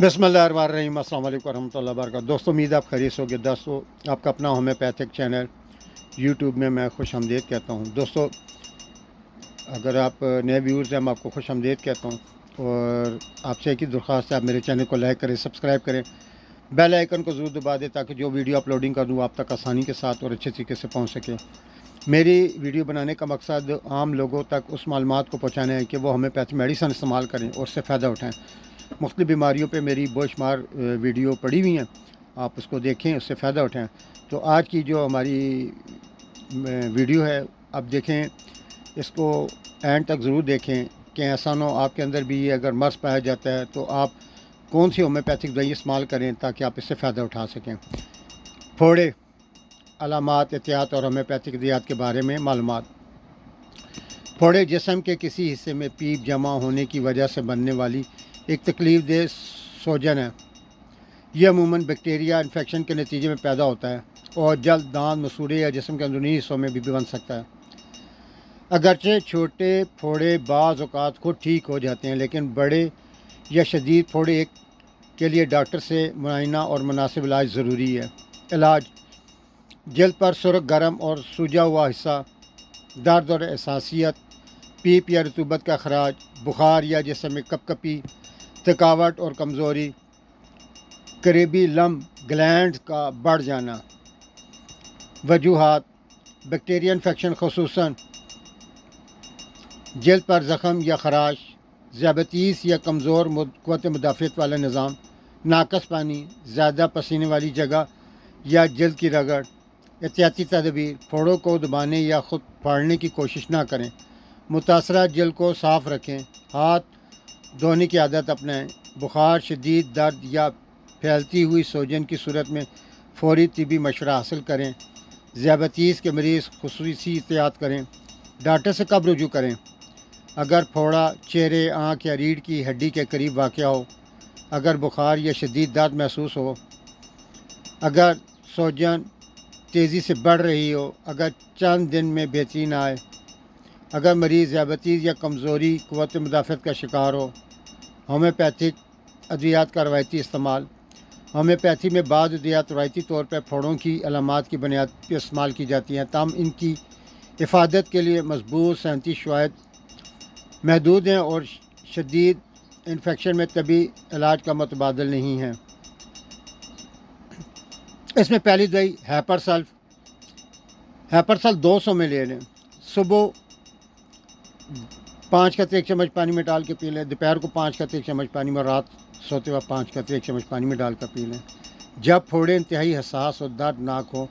बिस्मिल्लाहिर्रहमानिर्रहीम। अस्सलाम वालेकुम रहमतुल्लाहि व बरकातहू। दोस्तों, उम्मीद आप खैरियत होगे। दोस्तों, आपका अपना होम्योपैथिक चैनल यूट्यूब में मैं खुश आमदीद कहता हूँ। दोस्तों, अगर आप नए व्यूअर्स हैं, मैं आपको खुश आमदीद कहता हूँ और आपसे एक ही दरख्वास्त है, आप मेरे चैनल को लाइक करें, सब्सक्राइब करें, बेल आइकन को ज़रूर दबा दें ताकि जो वीडियो अपलोडिंग कर दूँ आप तक आसानी के साथ और अच्छे तरीके से पहुँच सके। मेरी वीडियो बनाने का मकसद आम लोगों तक उस मालूमात को पहुँचाना है कि वो होम्योपैथी मेडिसन इस्तेमाल करें और उससे फ़ायदा उठाएँ। मुख्तलिफ़ बीमारियों पे मेरी बेशुमार वीडियो पड़ी हुई हैं, आप उसको देखें, उससे फ़ायदा उठाएँ। तो आज की जो हमारी वीडियो है, अब देखें, इसको एंड तक ज़रूर देखें कि ऐसा ना हो आपके अंदर भी अगर मर्ज़ पाया जाता है तो आप कौन सी होम्योपैथिक दवाई इस्तेमाल करें ताकि आप इससे फ़ायदा उठा सकें। फोड़े, अलामात, एहतियात और होम्योपैथिक अद्वियात के बारे में मालूमात। फोड़े जिस्म के किसी हिस्से में पीप जमा होने की वजह से बनने वाली एक तकलीफ दह सोजन है। यह अमूमन बैक्टीरिया इन्फेक्शन के नतीजे में पैदा होता है और जल्द दांत, मसूड़े या जिस्म के अंदरूनी हिस्सों में भी बन सकता है। अगरचे छोटे फोड़े बाज़ औक़ात खुद ठीक हो जाते हैं, लेकिन बड़े या शदीद फोड़े के लिए डॉक्टर से मुआयना और मुनासिब इलाज ज़रूरी है। इलाज: जल्द पर सुर्ख, गर्म और सूजा हुआ हिस्सा, दर्द और एहसासियत, पीप या रतूबत का अखराज, बुखार या जिस्म में कपकपी, थकावट और कमज़ोरी, करीबी लम्ब ग्लैंड का बढ़ जाना। वजूहात: बैक्टीरिया इन्फेक्शन, खुसूसन जल्द पर ज़ख़म या ख़राश, ज़्यादतीस या कमज़ोर क़ुव्वत मुदाफ़ियत वाला निज़ाम, नाकस पानी, ज़्यादा पसीने वाली जगह या जल्द की रगड़। एहतियाती तदबीर: फोड़ों को दबाने या ख़ुद फाड़ने की कोशिश ना करें। मुतासरा जल्द को साफ़ रखें। हाथ धोने की आदत अपनाएं। बुखार, शदीद दर्द या फैलती हुई सोजन की सूरत में फ़ौरी तिब्बी मशवरा हासिल करें। ज़्यादतीस के मरीज़ खुसूसी एहतियात करें। डॉक्टर से कब रुजू करें? अगर फोड़ा चेहरे, आँख या रीढ़ की हड्डी के करीब वाक़या हो, अगर बुखार या शदीद दर्द महसूस हो, अगर सोजन तेज़ी से बढ़ रही हो, अगर चंद दिन में बेहतरी ना आए, अगर मरीज़ ज़्यादतीस या कमज़ोरी क़ुव्वत मुदाफ़ियत का शिकार हो। होम्योपैथिक अद्वियात का रवायती इस्तेमाल। होम्योपैथी में बाद अद्वियात रवायती तौर पर फोड़ों की अलामात की बुनियाद पर इस्तेमाल की जाती हैं, ताहम इनकी हिफाजत के लिए मजबूत सेहती शवायद महदूद हैं और शदीद इन्फेक्शन में तबी इलाज का मुतबादिल नहीं है। इसमें पहली दवाई हैपरसल्फ 200 में ले लें। सुबह 5 कतरे 1 चम्मच पानी में डाल के पी लें। दोपहर को 5 कतरे 1 चम्मच पानी में, रात सोते वक्त 5 कतरे 1 चम्मच पानी में डालकर पी लें। जब फोड़े इंतहाई हसास और दर्दनाक हो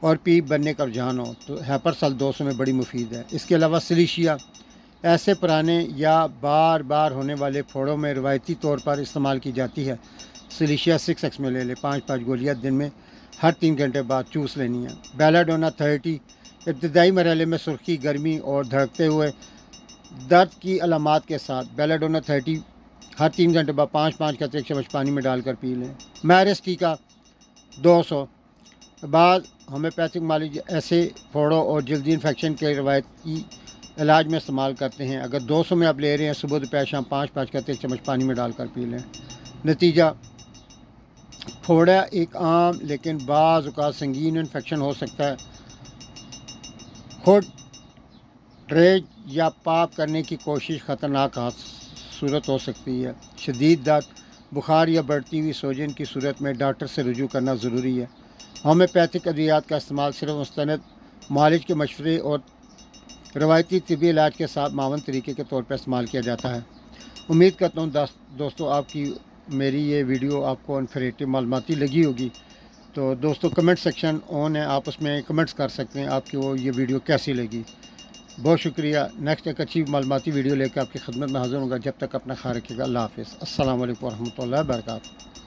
और पीप बनने का रुझान हो तो हैपरसल्फ 200 में बड़ी मुफीद है। इसके अलावा सिलिशिया ऐसे पुराने या बार बार होने वाले फोड़ों में रवायती तौर पर इस्तेमाल की जाती है। सिलिशिया 6x में ले लें। 5 गोलियाँ दिन में हर 3 घंटे बाद चूस लेनी है। बेलाडोना 30 इब्तदाई मरहले में सुर्खी, गर्मी और धड़कते हुए दर्द की अलामात के साथ बेलाडोना 30 हर 3 घंटे बाद 5 कतरे 1 चम्मच पानी में डालकर पी लें। मैरिस टीका 200 बाद होम्योपैथिक मालिज ऐसे फोड़ों और जल्दी इन्फेक्शन के रवायती इलाज में इस्तेमाल करते हैं। अगर 200 में आप ले रहे हैं, सुबह दोपहर शाम 5 कतरे 1 चम्मच पानी में डालकर पी लें। नतीजा: फोड़ा एक आम लेकिन बाज़ औक़ात संगीन इन्फेक्शन हो सकता है। खुद ड्रेज या पाप करने की कोशिश ख़तरनाक सूरत हो सकती है। शदीद दर्द, बुखार या बढ़ती हुई सोजन की सूरत में डॉक्टर से रुजू करना ज़रूरी है। होम्योपैथिक अद्वियात का इस्तेमाल सिर्फ मुस्तनद मालिज के मशवरे और रवायती तिब्बी इलाज के साथ मावन तरीके के तौर पर इस्तेमाल किया जाता है। उम्मीद करता हूँ दोस्तों आपकी मेरी ये वीडियो आपको इन्फॉर्मेटिव मालूमाती लगी होगी। तो दोस्तों, कमेंट सेक्शन ऑन है, आप उसमें कमेंट्स कर सकते हैं आपकी ये वीडियो कैसी लगी। बहुत शुक्रिया। नेक्स्ट एक अच्छी मालूमाती वीडियो लेकर आपकी खिदमत में हाज़िर होगा। जब तक अपना ख्याल रखिएगा। अल्लाह हाफ़िज़। अस्सलाम वालेकुम रहमतुल्लाहि व बरकातहू।